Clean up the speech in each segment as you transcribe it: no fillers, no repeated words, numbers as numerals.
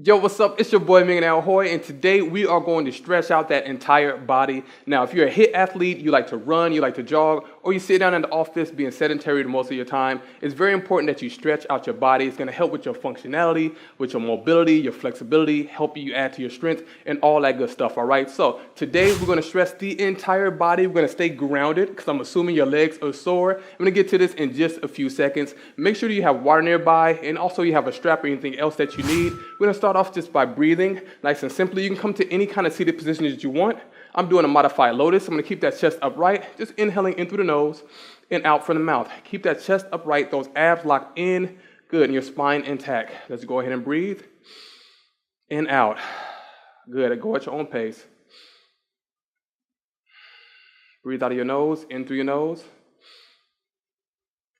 Yo, what's up? It's your boy Mingin Hoy, and today we are going to stretch out that entire body. Now, if you're a HIIT athlete, you like to run, you like to jog, or you sit down in the office being sedentary most of your time, it's very important that you stretch out your body. It's going to help with your functionality, with your mobility, your flexibility, help you add to your strength, and all that good stuff, all right? So today we're going to stretch the entire body. We're going to stay grounded because I'm assuming your legs are sore. I'm going to get to this in just a few seconds. Make sure you have water nearby, and also you have a strap or anything else that you need. We're going to start off just by breathing, nice and simply. You can come to any kind of seated position that you want. I'm doing a modified lotus. I'm going to keep that chest upright, just inhaling in through the nose and out from the mouth. Keep that chest upright, those abs locked in, good, and your spine intact. Let's go ahead and breathe in, out. Good, go at your own pace. Breathe out of your nose, in through your nose,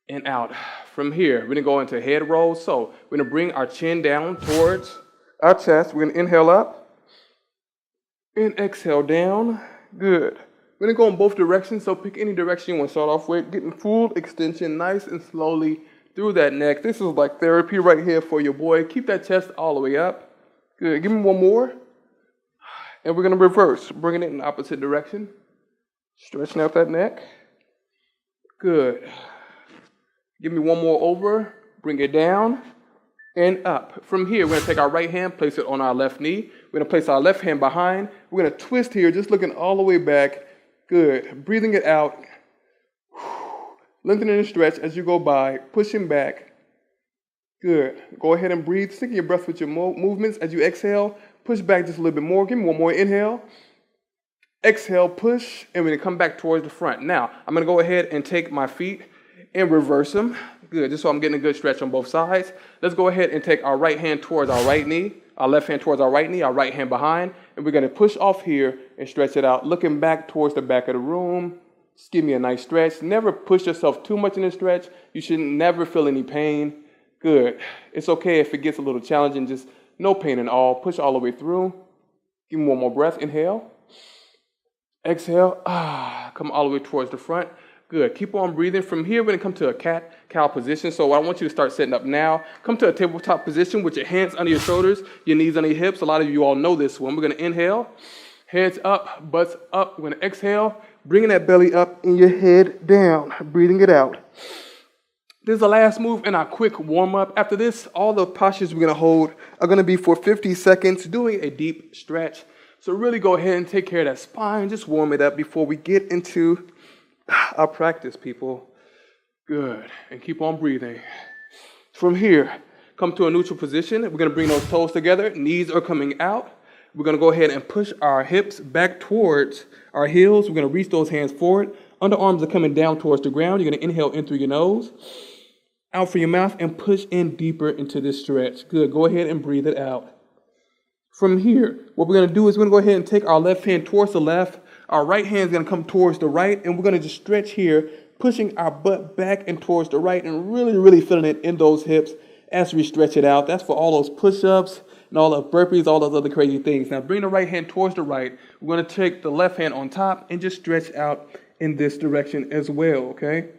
and out. From here, we're going to go into head rolls. So we're going to bring our chin down towards our chest. We're going to inhale up and exhale down. Good. We're going to go in both directions, so pick any direction you want to start off with. Getting full extension nice and slowly through that neck. This is like therapy right here for your boy. Keep that chest all the way up. Good. Give me one more. And we're going to reverse, bringing it in the opposite direction. Stretching out that neck. Good. Give me one more over. Bring it down and up. From here, we're going to take our right hand, place it on our left knee. We're going to place our left hand behind. We're going to twist here, just looking all the way back. Good. Breathing it out. Lengthening and stretch as you go by. Pushing back. Good. Go ahead and breathe. Sync your breath with your movements. As you exhale, push back just a little bit more. Give me one more inhale. Exhale, push, and we're going to come back towards the front. Now, I'm going to go ahead and take my feet and reverse them. Good, just so I'm getting a good stretch on both sides. Let's go ahead and take our right hand towards our right knee, our left hand towards our right knee, our right hand behind, and we're going to push off here and stretch it out, looking back towards the back of the room. Just give me a nice stretch. Never push yourself too much in the stretch. You should never feel any pain. Good. It's okay if it gets a little challenging, just no pain at all. Push all the way through. Give me one more breath. Inhale. Exhale. Come all the way towards the front. Good. Keep on breathing. From here, we're going to come to a cat-cow position. So I want you to start setting up now. Come to a tabletop position with your hands under your shoulders, your knees under your hips. A lot of you all know this one. We're going to inhale. Heads up, butts up. We're going to exhale. Bringing that belly up and your head down. Breathing it out. This is the last move in our quick warm-up. After this, all the postures we're going to hold are going to be for 50 seconds, doing a deep stretch. So really go ahead and take care of that spine. Just warm it up before we get into our practice, people. Good. And keep on breathing. From here, come to a neutral position. We're going to bring those toes together. Knees are coming out. We're going to go ahead and push our hips back towards our heels. We're going to reach those hands forward. Underarms are coming down towards the ground. You're going to inhale in through your nose, out through your mouth, and push in deeper into this stretch. Good. Go ahead and breathe it out. From here, what we're going to do is we're going to go ahead and take our left hand towards the left. Our right hand is going to come towards the right, and we're going to just stretch here, pushing our butt back and towards the right, and really, really feeling it in those hips as we stretch it out. That's for all those push-ups and all the burpees, all those other crazy things. Now, bring the right hand towards the right. We're going to take the left hand on top and just stretch out in this direction as well, okay?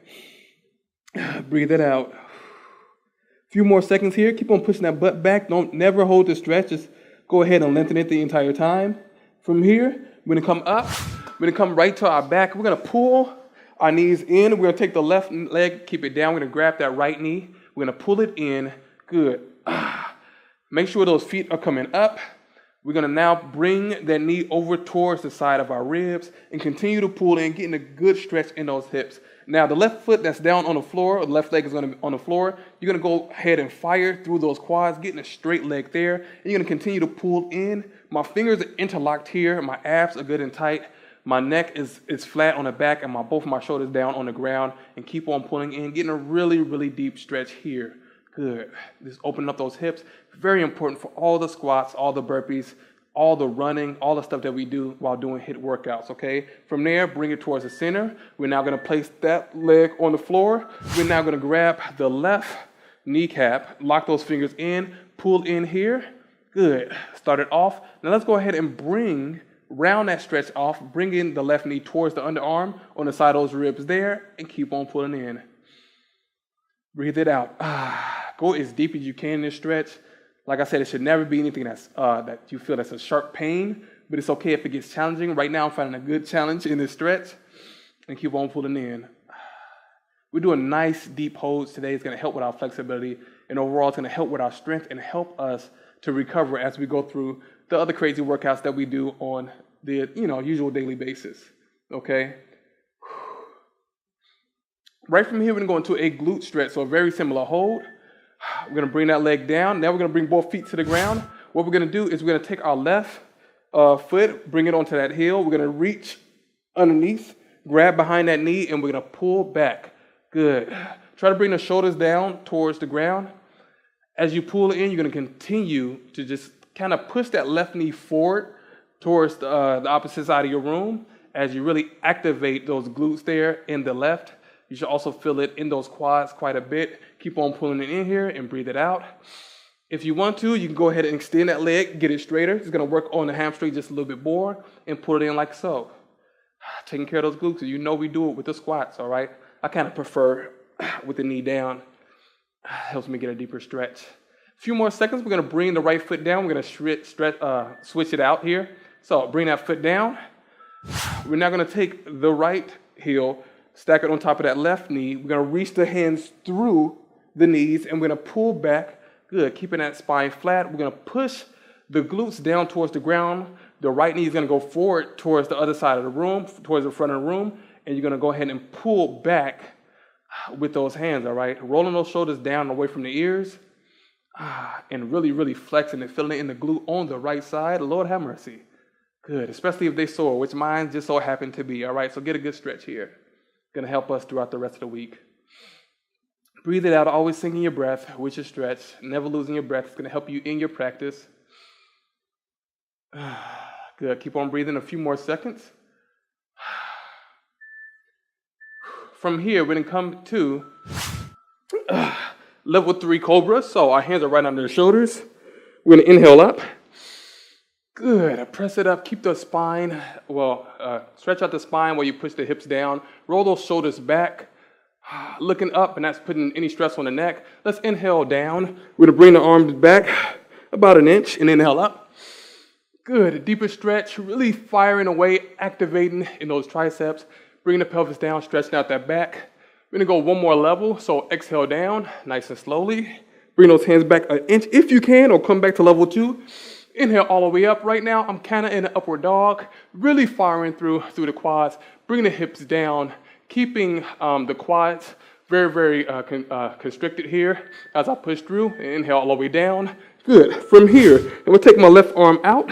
Breathe it out. A few more seconds here. Keep on pushing that butt back. Don't never hold the stretch. Just go ahead and lengthen it the entire time. From here, we're going to come up. We're going to come right to our back. We're going to pull our knees in. We're going to take the left leg, keep it down. We're going to grab that right knee. We're going to pull it in. Good. Make sure those feet are coming up. We're going to now bring that knee over towards the side of our ribs and continue to pull in, getting a good stretch in those hips. Now, the left foot that's down on the floor, or the left leg is going to be on the floor, you're going to go ahead and fire through those quads, getting a straight leg there. And you're going to continue to pull in. My fingers are interlocked here. My abs are good and tight. My neck is flat on the back, and both of my shoulders down on the ground. And keep on pulling in, getting a really, really deep stretch here. Good. Just open up those hips. Very important for all the squats, all the burpees, all the running, all the stuff that we do while doing HIIT workouts, okay? From there, bring it towards the center. We're now going to place that leg on the floor. We're now going to grab the left kneecap, lock those fingers in, pull in here. Good. Start it off. Now let's go ahead and round that stretch off, bring in the left knee towards the underarm on the side of those ribs there, and keep on pulling in. Breathe it out. Go as deep as you can in this stretch. Like I said, it should never be anything that you feel that's a sharp pain, but it's okay if it gets challenging. Right now, I'm finding a good challenge in this stretch, and keep on pulling in. We're doing nice deep holds today. It's going to help with our flexibility, and overall, it's going to help with our strength and help us to recover as we go through the other crazy workouts that we do on the usual daily basis. Okay. Right from here, we're going to go into a glute stretch, so a very similar hold. We're going to bring that leg down. Now we're going to bring both feet to the ground. What we're going to do is we're going to take our left foot, bring it onto that heel. We're going to reach underneath, grab behind that knee, and we're going to pull back. Good. Try to bring the shoulders down towards the ground. As you pull in, you're going to continue to just kind of push that left knee forward towards the opposite side of your room as you really activate those glutes there in the left. You should also feel it in those quads quite a bit. Keep on pulling it in here and breathe it out. If you want to, you can go ahead and extend that leg, get it straighter. It's going to work on the hamstring just a little bit more and pull it in like so. Taking care of those glutes. You know we do it with the squats, all right? I kind of prefer with the knee down. Helps me get a deeper stretch. A few more seconds. We're going to bring the right foot down. We're going to switch it out here. So bring that foot down. We're now going to take the right heel, stack it on top of that left knee. We're going to reach the hands through the knees, and we're going to pull back. Good. Keeping that spine flat. We're going to push the glutes down towards the ground. The right knee is going to go forward towards the other side of the room, towards the front of the room, and you're going to go ahead and pull back with those hands, all right? Rolling those shoulders down away from the ears, and really, really flexing and feeling it in the glute on the right side. Lord have mercy. Good. Especially if they sore, which mine just so happen to be, all right? So get a good stretch here. Going to help us throughout the rest of the week. Breathe it out, always sinking your breath with your stretch, never losing your breath. It's going to help you in your practice. Good. Keep on breathing a few more seconds. From here, we're going to come to level 3 Cobra. So our hands are right under the shoulders. We're going to inhale up. Good. Press it up. Keep the spine, stretch out the spine while you push the hips down. Roll those shoulders back. Looking up, and that's putting any stress on the neck. Let's inhale down. We're going to bring the arms back about an inch and inhale up. Good. A deeper stretch, really firing away, activating in those triceps. Bring the pelvis down, stretching out that back. We're going to go one more level. So exhale down, nice and slowly. Bring those hands back an inch if you can, or come back to level 2. Inhale all the way up. Right now, I'm kind of in an upward dog, really firing through the quads. Bring the hips down, keeping the quads very, very constricted here as I push through. Inhale all the way down. Good. From here, I'm going to take my left arm out.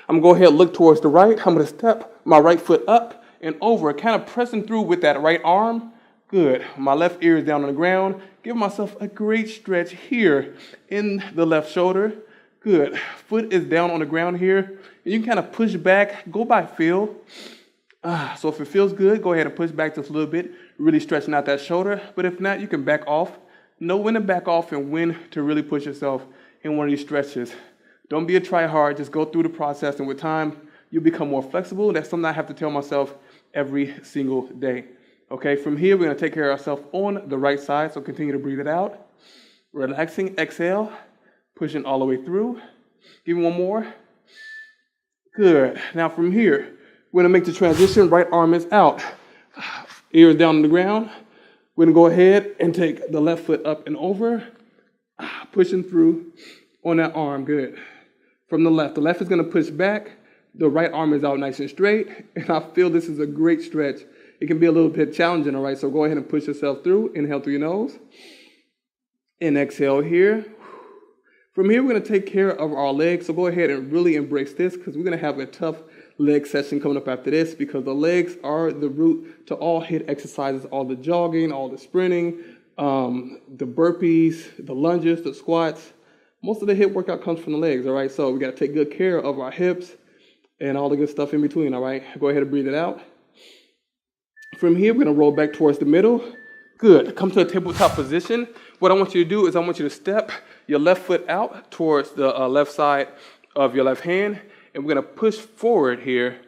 I'm going to go ahead and look towards the right. I'm going to step my right foot up and over, kind of pressing through with that right arm. Good. My left ear is down on the ground. Give myself a great stretch here in the left shoulder. Good. Foot is down on the ground here. And you can kind of push back, go by feel. So if it feels good, go ahead and push back just a little bit, really stretching out that shoulder. But if not, you can back off. Know when to back off and when to really push yourself in one of these stretches. Don't be a try-hard. Just go through the process, and with time, you'll become more flexible. That's something I have to tell myself every single day. Okay, from here, we're going to take care of ourselves on the right side, so continue to breathe it out. Relaxing, exhale, pushing all the way through. Give me one more. Good. Now from here, we're going to make the transition. Right arm is out. Ears down on the ground. We're going to go ahead and take the left foot up and over, pushing through on that arm. Good. From the left is going to push back. The right arm is out nice and straight, and I feel this is a great stretch. It can be a little bit challenging, all right? So go ahead and push yourself through. Inhale through your nose. And exhale here. From here, we're going to take care of our legs. So go ahead and really embrace this, because we're going to have a tough leg session coming up after this, because the legs are the root to all HIIT exercises, all the jogging, all the sprinting, the burpees, the lunges, the squats. Most of the HIIT workout comes from the legs, all right? So we got to take good care of our hips and all the good stuff in between, all right? Go ahead and breathe it out. From here, we're going to roll back towards the middle. Good. Come to a tabletop position. What I want you to do is I want you to step your left foot out towards the left side of your left hand, and we're going to push forward here,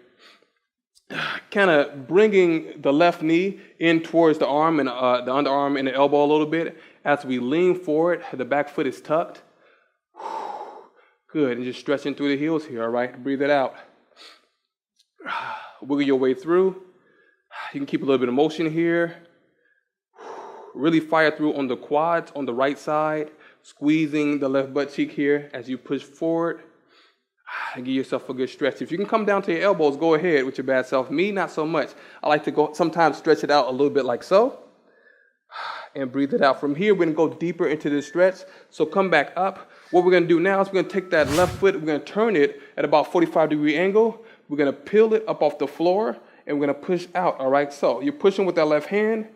kind of bringing the left knee in towards the arm and the underarm and the elbow a little bit. As we lean forward, the back foot is tucked. Good, and just stretching through the heels here, all right? Breathe it out. Wiggle your way through. You can keep a little bit of motion here. Really fire through on the quads on the right side, squeezing the left butt cheek here as you push forward. And give yourself a good stretch. If you can come down to your elbows, go ahead with your bad self. Me, not so much. I like to go sometimes stretch it out a little bit like so. And breathe it out. From here, we're going to go deeper into this stretch. So come back up. What we're going to do now is we're going to take that left foot, we're going to turn it at about 45-degree angle. We're going to peel it up off the floor, and we're going to push out, all right? So you're pushing with that left hand.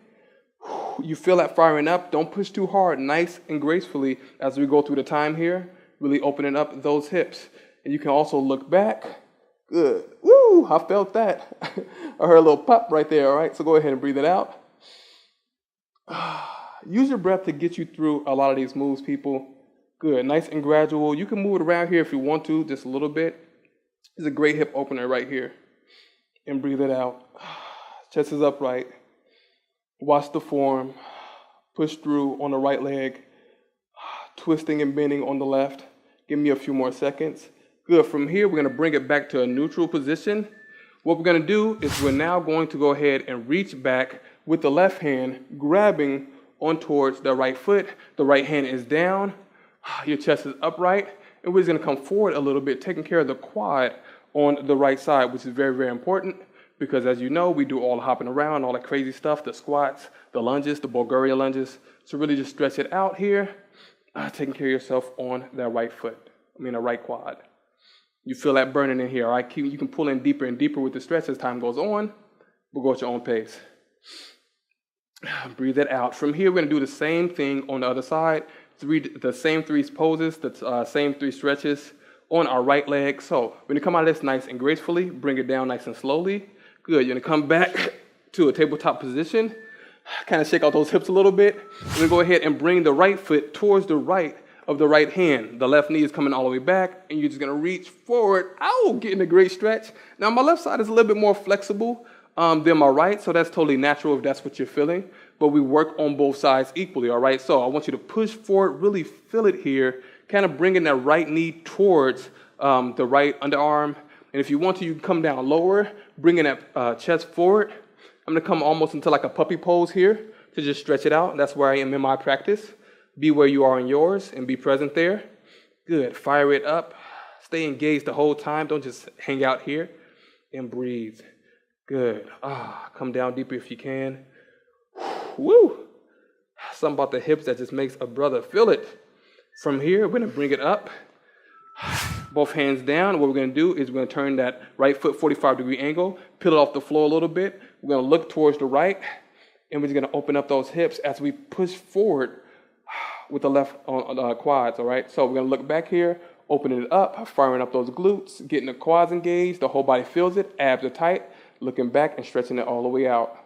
You feel that firing up. Don't push too hard. Nice and gracefully as we go through the time here. Really opening up those hips. And you can also look back. Good. Woo! I felt that. I heard a little pop right there, all right? So go ahead and breathe it out. Use your breath to get you through a lot of these moves, people. Good. Nice and gradual. You can move it around here if you want to, just a little bit. It's a great hip opener right here. And breathe it out. Chest is upright. Watch the form. Push through on the right leg. Twisting and bending on the left. Give me a few more seconds. Good. From here, we're going to bring it back to a neutral position. What we're going to do is we're now going to go ahead and reach back with the left hand, grabbing on towards the right foot. The right hand is down. Your chest is upright. And we're just going to come forward a little bit, taking care of the quad on the right side, which is very, very important because, as you know, we do all the hopping around, all that crazy stuff, the squats, the lunges, the Bulgaria lunges. So really just stretch it out here, taking care of yourself on that right foot, the right quad. You feel that burning in here, all right? You can pull in deeper and deeper with the stretch as time goes on. We'll go at your own pace. Breathe it out. From here, we're going to do the same thing on the other side. The same three poses, the same three stretches on our right leg. So when you come out of this nice and gracefully, bring it down nice and slowly. Good. You're going to come back to a tabletop position. Kind of shake out those hips a little bit. And then go ahead and bring the right foot towards the right of the right hand. The left knee is coming all the way back, and you're just going to reach forward. Ow, getting a great stretch. Now, my left side is a little bit more flexible than my right, so that's totally natural if that's what you're feeling. But we work on both sides equally, all right? So I want you to push forward, really feel it here, kind of bringing that right knee towards the right underarm. And if you want to, you can come down lower, bringing that chest forward. I'm going to come almost into like a puppy pose here to just stretch it out. That's where I am in my practice. Be where you are in yours and be present there. Good. Fire it up. Stay engaged the whole time. Don't just hang out here. And breathe. Good. Come down deeper if you can. Woo! Something about the hips that just makes a brother feel it. From here, we're going to bring it up. Both hands down. What we're going to do is we're going to turn that right foot 45-degree angle, peel it off the floor a little bit. We're going to look towards the right, and we're just going to open up those hips as we push forward with the left quads, all right? So we're going to look back here, opening it up, firing up those glutes, getting the quads engaged. The whole body feels it. Abs are tight. Looking back and stretching it all the way out.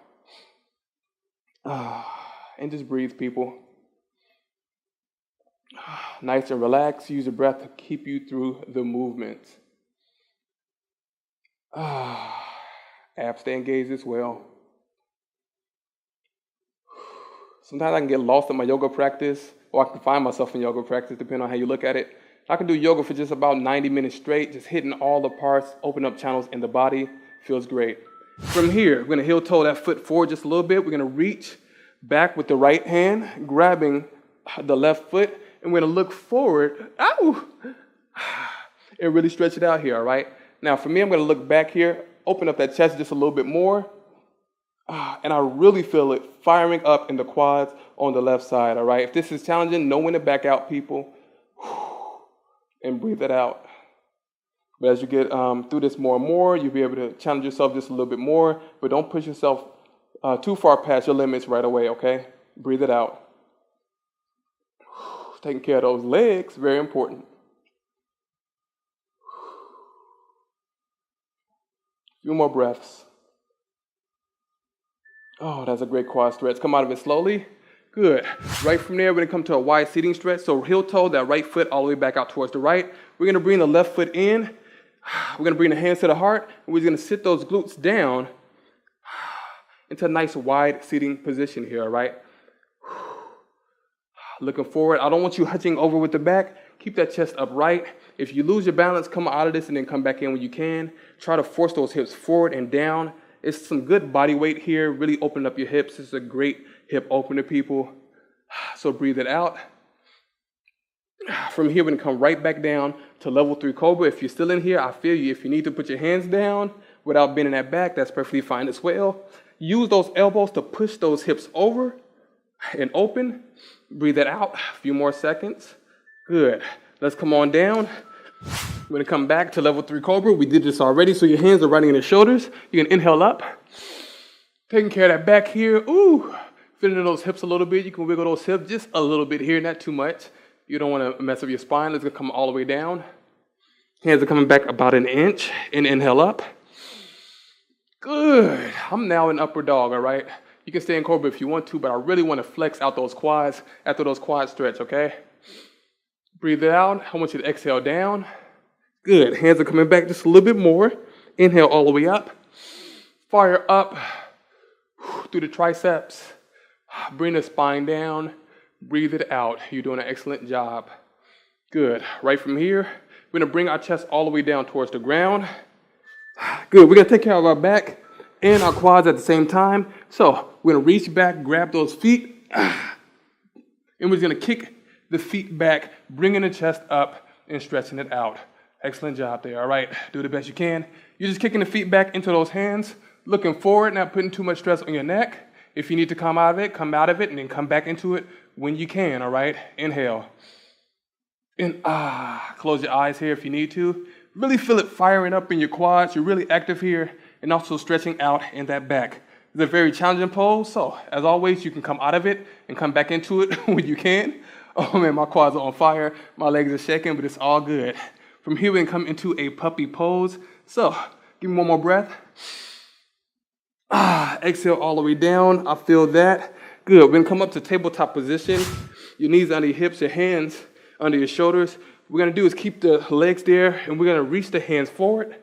And just breathe, people. Nice and relaxed. Use your breath to keep you through the movement. Abs stay engaged as well. Sometimes I can get lost in my yoga practice, or I can find myself in yoga practice, depending on how you look at it. I can do yoga for just about 90 minutes straight, just hitting all the parts, open up channels in the body. Feels great. From here, we're going to heel toe that foot forward just a little bit. We're going to reach back with the right hand, grabbing the left foot, and we're going to look forward. Ow! And really stretch it out here, all right? Now, for me, I'm going to look back here, open up that chest just a little bit more, and I really feel it firing up in the quads on the left side, all right? If this is challenging, know when to back out, people, and breathe it out. But as you get through this more and more, you'll be able to challenge yourself just a little bit more, but don't push yourself too far past your limits right away, okay? Breathe it out. Taking care of those legs, very important. A few more breaths. Oh, that's a great quad stretch. Come out of it slowly. Good. Right from there, we're going to come to a wide seating stretch. So heel toe, that right foot all the way back out towards the right. We're going to bring the left foot in. We're going to bring the hands to the heart. And we're going to sit those glutes down into a nice wide seating position here, all right? Looking forward. I don't want you hunching over with the back. Keep that chest upright. If you lose your balance, come out of this and then come back in when you can. Try to force those hips forward and down. It's some good body weight here. Really open up your hips. This is a great hip opener, people. So breathe it out. From here, we're going to come right back down to level 3 Cobra. If you're still in here, I feel you. If you need to put your hands down without bending that back, that's perfectly fine as well. Use those elbows to push those hips over and open. Breathe that out. A few more seconds. Good. Let's come on down. We're going to come back to level 3 Cobra. We did this already, so your hands are right in your shoulders. You can inhale up. Taking care of that back here. Ooh. Fit into those hips a little bit. You can wiggle those hips just a little bit here, not too much. You don't want to mess up your spine. It's going to come all the way down. Hands are coming back about an inch. And inhale up. Good. I'm now in upper dog, all right? You can stay in Cobra if you want to, but I really want to flex out those quads after those quads stretch, okay? Breathe it out. I want you to exhale down. Good. Hands are coming back just a little bit more. Inhale all the way up. Fire up through the triceps. Bring the spine down. Breathe it out. You're doing an excellent job. Good. Right from here, we're going to bring our chest all the way down towards the ground. Good. We're going to take care of our back and our quads at the same time. So we're going to reach back, grab those feet, and we're just going to kick the feet back, bringing the chest up and stretching it out. Excellent job there. All right. Do the best you can. You're just kicking the feet back into those hands, looking forward, not putting too much stress on your neck. If you need to come out of it, and then come back into it when you can, all right? Inhale. And close your eyes here if you need to. Really feel it firing up in your quads. You're really active here and also stretching out in that back. It's a very challenging pose, so as always, you can come out of it and come back into it when you can. Oh man, my quads are on fire. My legs are shaking, but it's all good. From here, we can come into a puppy pose. So, give me one more breath. Exhale all the way down. I feel that. Good. We're going to come up to tabletop position. Your knees under your hips, your hands under your shoulders. What we're going to do is keep the legs there, and we're going to reach the hands forward,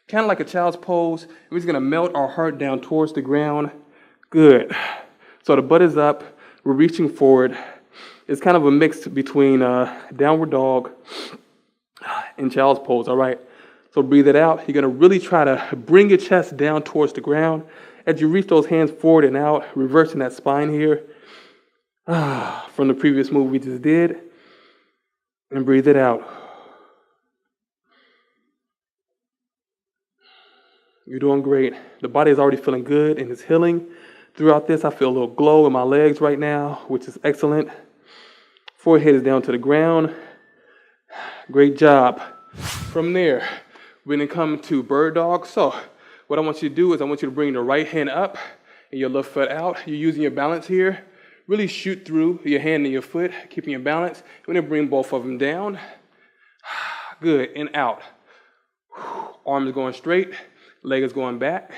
kind of like a child's pose. And we're just going to melt our heart down towards the ground. Good. So the butt is up. We're reaching forward. It's kind of a mix between downward dog and child's pose, all right? So breathe it out. You're going to really try to bring your chest down towards the ground. As you reach those hands forward and out, reversing that spine here from the previous move we just did. And breathe it out. You're doing great. The body is already feeling good and it's healing. Throughout this, I feel a little glow in my legs right now, which is excellent. Forehead is down to the ground. Great job. From there, we're going to come to bird dog. So what I want you to do is I want you to bring the right hand up and your left foot out. You're using your balance here. Really shoot through your hand and your foot, keeping your balance. We're going to bring both of them down. Good. And out. Arm is going straight. Leg is going back.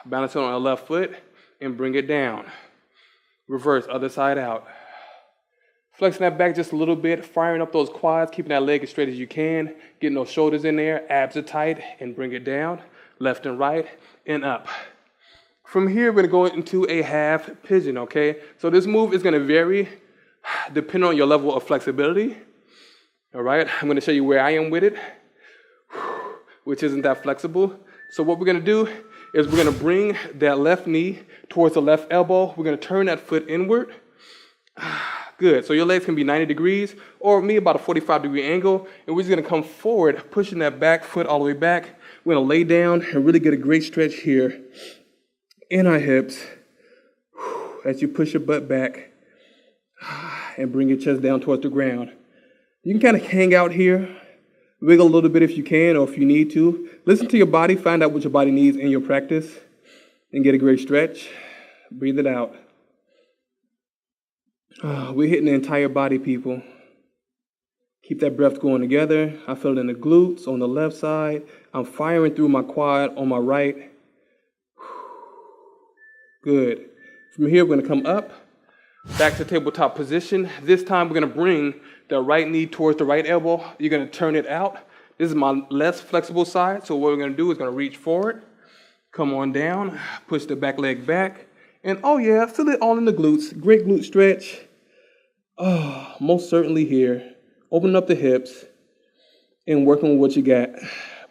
Balance it on the left foot and bring it down. Reverse, other side out. Flexing that back just a little bit, firing up those quads, keeping that leg as straight as you can, getting those shoulders in there, abs are tight, and bring it down, left and right, and up. From here, we're going to go into a half pigeon, okay? So this move is going to vary depending on your level of flexibility, all right? I'm going to show you where I am with it, which isn't that flexible. So what we're going to do is we're going to bring that left knee towards the left elbow. We're going to turn that foot inward. Good. So your legs can be 90 degrees or me about a 45-degree angle. And we're just going to come forward, pushing that back foot all the way back. We're going to lay down and really get a great stretch here in our hips as you push your butt back and bring your chest down towards the ground. You can kind of hang out here, wiggle a little bit if you can or if you need to. Listen to your body, find out what your body needs in your practice, and get a great stretch. Breathe it out. We're hitting the entire body, people. Keep that breath going together. I feel it in the glutes on the left side. I'm firing through my quad on my right. Good. From here, we're going to come up, back to tabletop position. This time, we're going to bring the right knee towards the right elbow. You're going to turn it out. This is my less flexible side. So what we're going to do is going to reach forward, come on down, push the back leg back. And oh yeah, feel it all in the glutes. Great glute stretch. Oh, most certainly here Open up the hips and working with what you got.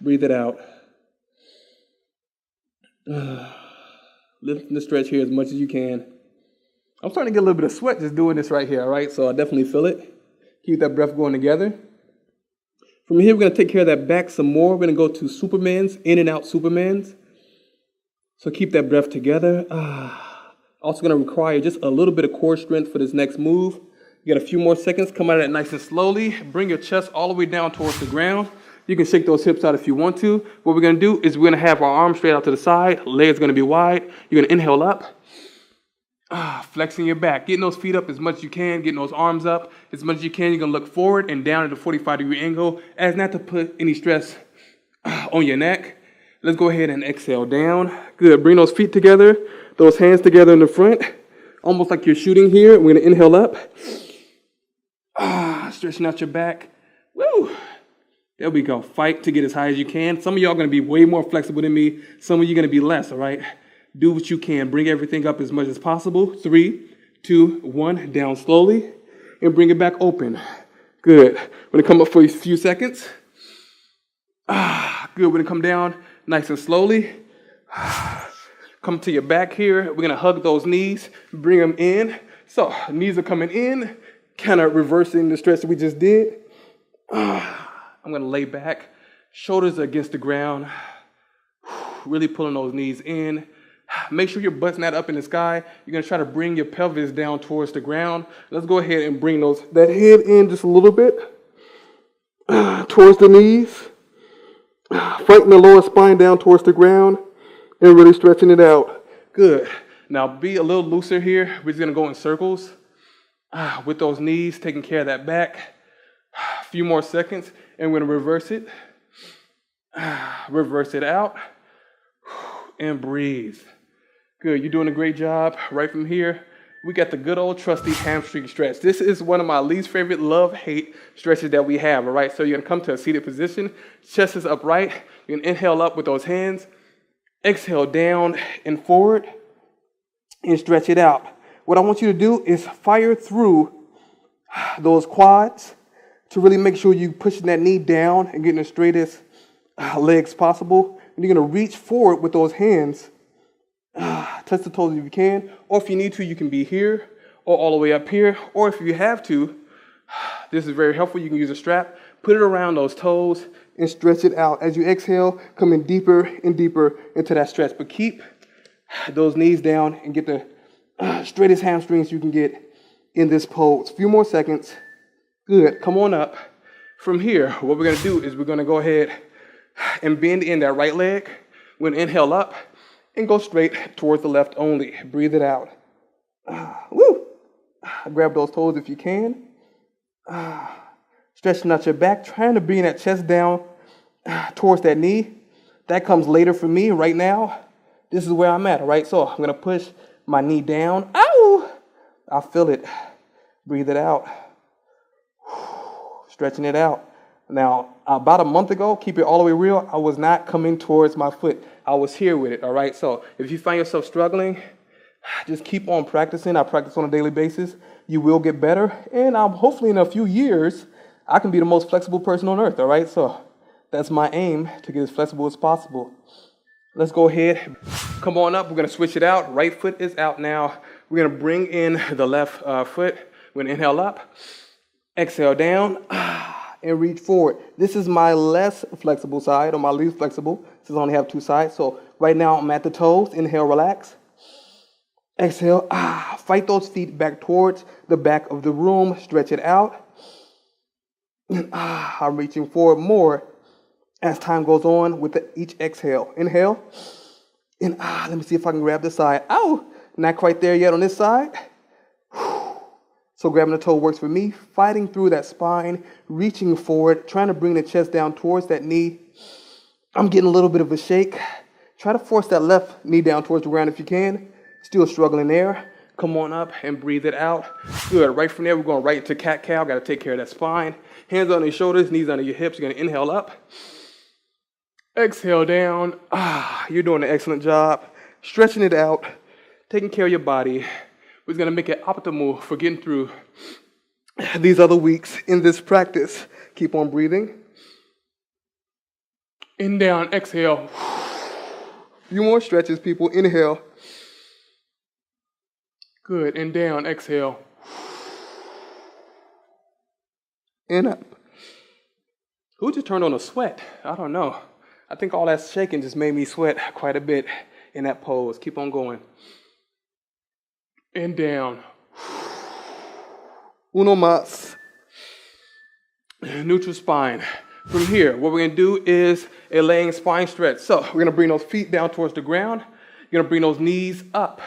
Breathe it out. Lifting the stretch here as much as you can. I'm starting to get a little bit of sweat just doing this right here, all right? So I definitely feel it. Keep that breath going together. From here, we're going to take care of that back some more. We're going to go to Supermans, in and out Supermans. So keep that breath together. Also going to require just a little bit of core strength for this next move. You got a few more seconds. Come out of that nice and slowly. Bring your chest all the way down towards the ground. You can shake those hips out if you want to. What we're going to do is we're going to have our arms straight out to the side. Legs going to be wide. You're going to inhale up. Flexing your back. Getting those feet up as much as you can. Getting those arms up as much as you can. You're going to look forward and down at a 45-degree angle as not to put any stress on your neck. Let's go ahead and exhale down. Good. Bring those feet together. Those hands together in the front. Almost like you're shooting here. We're going to inhale up. Stretching out your back. Woo! There we go. Fight to get as high as you can. Some of y'all are going to be way more flexible than me. Some of you are going to be less, all right? Do what you can. Bring everything up as much as possible. 3, 2, 1. Down slowly. And bring it back open. Good. We're going to come up for a few seconds. Good. We're going to come down nice and slowly. Come to your back here. We're going to hug those knees. Bring them in. So knees are coming in. Kind of reversing the stretch that we just did. I'm going to lay back. Shoulders are against the ground. Really pulling those knees in. Make sure your butt's not up in the sky. You're going to try to bring your pelvis down towards the ground. Let's go ahead and bring that head in just a little bit. Towards the knees. Fighting the lower spine down towards the ground. And really stretching it out. Good. Now be a little looser here. We're just going to go in circles. With those knees, taking care of that back. A few more seconds, and we're going to reverse it. Reverse it out. And breathe. Good. You're doing a great job. Right from here, we got the good old trusty hamstring stretch. This is one of my least favorite love-hate stretches that we have, all right? So you're going to come to a seated position. Chest is upright. You're going to inhale up with those hands. Exhale down and forward. And stretch it out. What I want you to do is fire through those quads to really make sure you're pushing that knee down and getting the straightest legs possible. And you're going to reach forward with those hands. Touch the toes if you can. Or if you need to, you can be here or all the way up here. Or if you have to, this is very helpful. You can use a strap. Put it around those toes and stretch it out. As you exhale, come in deeper and deeper into that stretch. But keep those knees down and get the straightest hamstrings you can get in this pose. A few more seconds. Good. Come on up. From here, what we're going to do is we're going to go ahead and bend in that right leg. We're going to inhale up and go straight towards the left only. Breathe it out. Woo! Grab those toes if you can. Stretching out your back, trying to bring that chest down towards that knee. That comes later for me. Right now, this is where I'm at, all right? So I'm going to push my knee down. Ow! I feel it. Breathe it out. Stretching it out. Now, about a month ago, keep it all the way real, I was not coming towards my foot. I was here with it, all right? So if you find yourself struggling, just keep on practicing. I practice on a daily basis. You will get better. And hopefully in a few years, I can be the most flexible person on earth, all right? So that's my aim, to get as flexible as possible. Let's go ahead. Come on up. We're going to switch it out. Right foot is out now. We're going to bring in the left foot. We're going to inhale up. Exhale down. And reach forward. This is my less flexible side, or my least flexible, since I only have two sides. So right now I'm at the toes. Inhale, relax. Exhale. Fight those feet back towards the back of the room. Stretch it out. I'm reaching forward more as time goes on with each exhale. Inhale. And let me see if I can grab this side. Ow! Not quite there yet on this side. So grabbing the toe works for me. Fighting through that spine, reaching forward, trying to bring the chest down towards that knee. I'm getting a little bit of a shake. Try to force that left knee down towards the ground if you can. Still struggling there. Come on up and breathe it out. Good. Right from there, we're going right to cat-cow. Got to take care of that spine. Hands on your shoulders, knees under your hips. You're going to inhale up. Exhale down. You're doing an excellent job. Stretching it out. Taking care of your body. We're going to make it optimal for getting through these other weeks in this practice. Keep on breathing. In, down, exhale. Few more stretches, people. Inhale. Good. And down, exhale. And up. Who just turned on a sweat? I don't know. I think all that shaking just made me sweat quite a bit in that pose. Keep on going. And down. Uno más. Neutral spine. From here, what we're going to do is a laying spine stretch. So we're going to bring those feet down towards the ground. You're going to bring those knees up.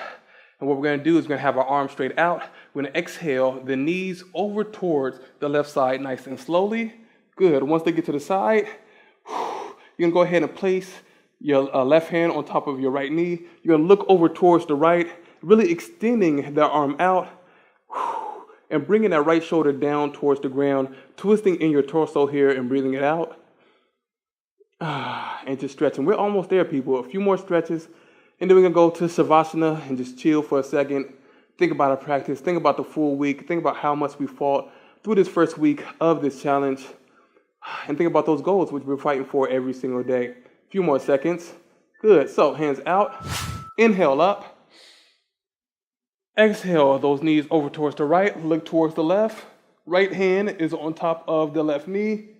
And what we're going to do is we're going to have our arms straight out. We're going to exhale the knees over towards the left side nice and slowly. Good. Once they get to the side, you're going to go ahead and place your left hand on top of your right knee. You're going to look over towards the right, really extending the arm out and bringing that right shoulder down towards the ground, twisting in your torso here and breathing it out. And just stretching. We're almost there, people. A few more stretches. And then we're going to go to Savasana and just chill for a second. Think about our practice. Think about the full week. Think about how much we fought through this first week of this challenge. And think about those goals which we're fighting for every single day. A few more seconds. Good. So hands out. Inhale up. Exhale those knees over towards the right. Look towards the left. Right hand is on top of the left knee.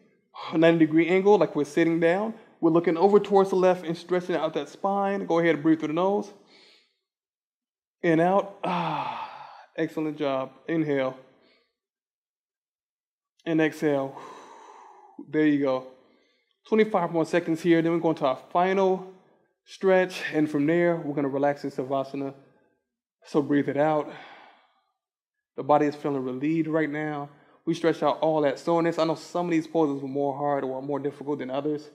90-degree angle like we're sitting down. We're looking over towards the left and stretching out that spine. Go ahead and breathe through the nose. In, out. Excellent job. Inhale. And exhale. There you go. 25 more seconds here. Then we're going to our final stretch. And from there, we're going to relax in Savasana. So breathe it out. The body is feeling relieved right now. We stretched out all that soreness. I know some of these poses were more hard or more difficult than others.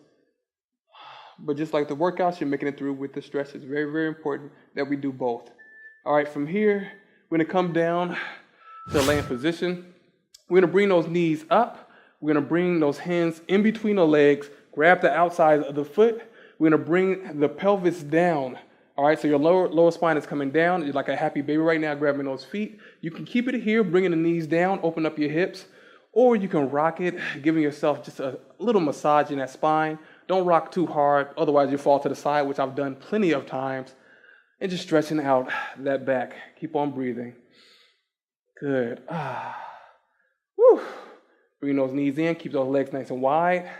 But just like the workouts, you're making it through with the stretch. It's very, very important that we do both. All right, from here, we're going to come down to laying position. We're going to bring those knees up. We're going to bring those hands in between the legs. Grab the outside of the foot. We're going to bring the pelvis down. All right, so your lower spine is coming down. You're like a happy baby right now, grabbing those feet. You can keep it here, bringing the knees down, open up your hips, or you can rock it, giving yourself just a little massage in that spine. Don't rock too hard, otherwise you fall to the side, which I've done plenty of times, and just stretching out that back. Keep on breathing. Good. Woo. Bring those knees in, keep those legs nice and wide.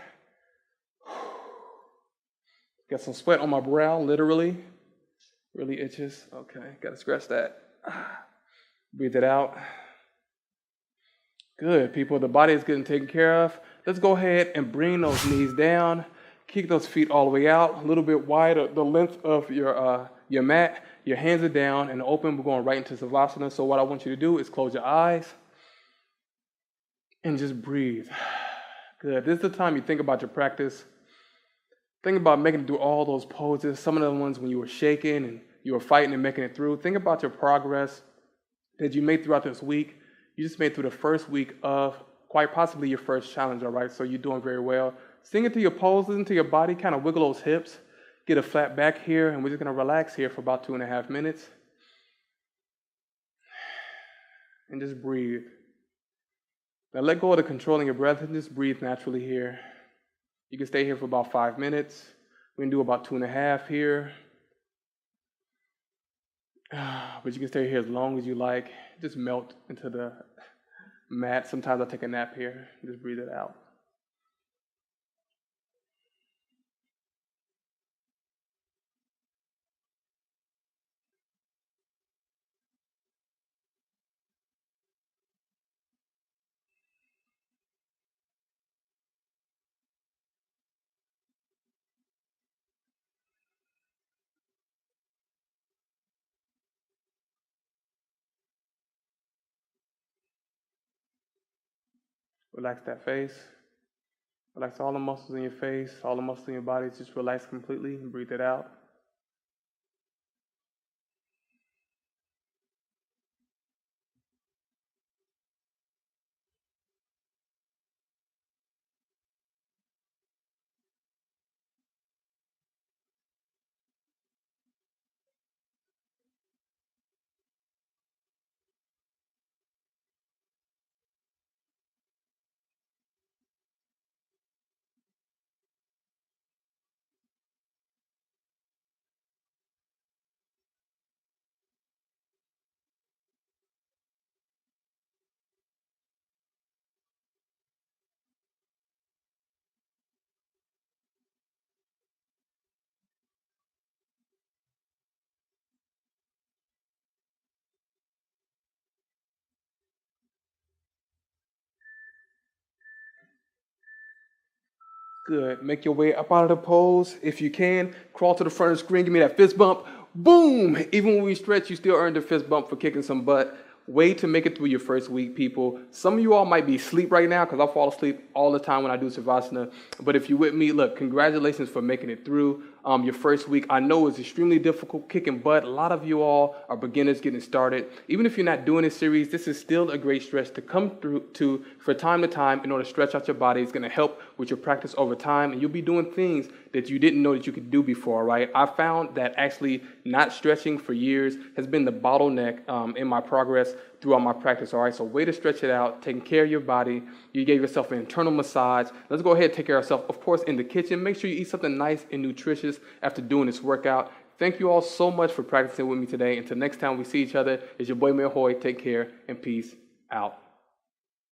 Got some sweat on my brow, literally. Really itches. Okay, got to scratch that. Breathe it out. Good, people. The body is getting taken care of. Let's go ahead and bring those knees down. Kick those feet all the way out, a little bit wider, the length of your mat. Your hands are down and open. We're going right into Savasana. So what I want you to do is close your eyes and just breathe. Good. This is the time you think about your practice. Think about making it through all those poses, some of the ones when you were shaking and you were fighting and making it through. Think about your progress that you made throughout this week. You just made through the first week of quite possibly your first challenge, all right? So you're doing very well. Sink into your poses, into your body, kind of wiggle those hips. Get a flat back here, and we're just going to relax here for about 2.5 minutes. And just breathe. Now let go of the controlling your breath and just breathe naturally here. You can stay here for about 5 minutes. We're going to do about 2.5 here. But you can stay here as long as you like. Just melt into the mat. Sometimes I take a nap here. Just breathe it out. Relax that face. Relax all the muscles in your face, all the muscles in your body. Just relax completely and breathe it out. Good. Make your way up out of the pose. If you can, crawl to the front of the screen. Give me that fist bump. Boom! Even when we stretch, you still earned a fist bump for kicking some butt. Way to make it through your first week, people. Some of you all might be asleep right now because I fall asleep all the time when I do Savasana. But if you're with me, look, congratulations for making it through your first week. I know it's extremely difficult kicking butt. A lot of you all are beginners getting started. Even if you're not doing this series, this is still a great stretch to come through to for time to time in order to stretch out your body. It's going to help with your practice over time, and you'll be doing things that you didn't know that you could do before, right? I found that actually not stretching for years has been the bottleneck in my progress throughout my practice, all right? So way to stretch it out, taking care of your body. You gave yourself an internal massage. Let's go ahead and take care of ourselves, of course, in the kitchen. Make sure you eat something nice and nutritious after doing this workout. Thank you all so much for practicing with me today. Until next time we see each other, it's your boy Mayor Hoy. Take care and peace out.